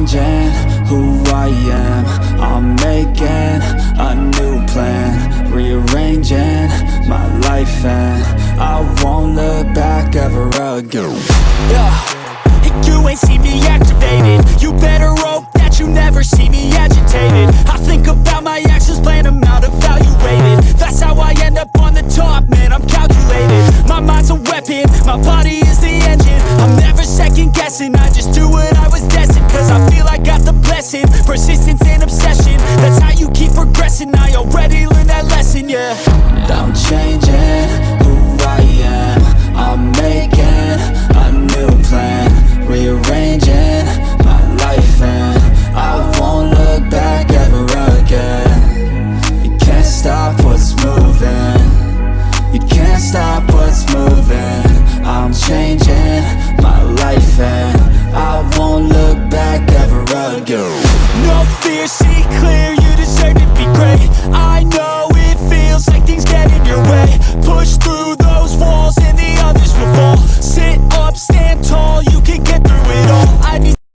changing who I am. I'm making a new plan, rearranging my life, and I won't look back ever again. You ain't see me activated. You better hope that you never see me agitated. I think about my actions, plan them out, evaluated. That's how I end up on the top, man, I'm calculated. My mind's a weapon, my body is the engine. I'm never second guessing, I just do what I was destined. Cause I feel I got the blessing, persistence and obsession. That's how you keep progressing, I already learned that lesson, yeah. I'm changing who I am. I'm making a new plan, rearranging my life, and I won't look back ever again. You can't stop what's moving. You can't stop what's moving. I'm changing my life, and I won't look back ever again. No fear, see clear,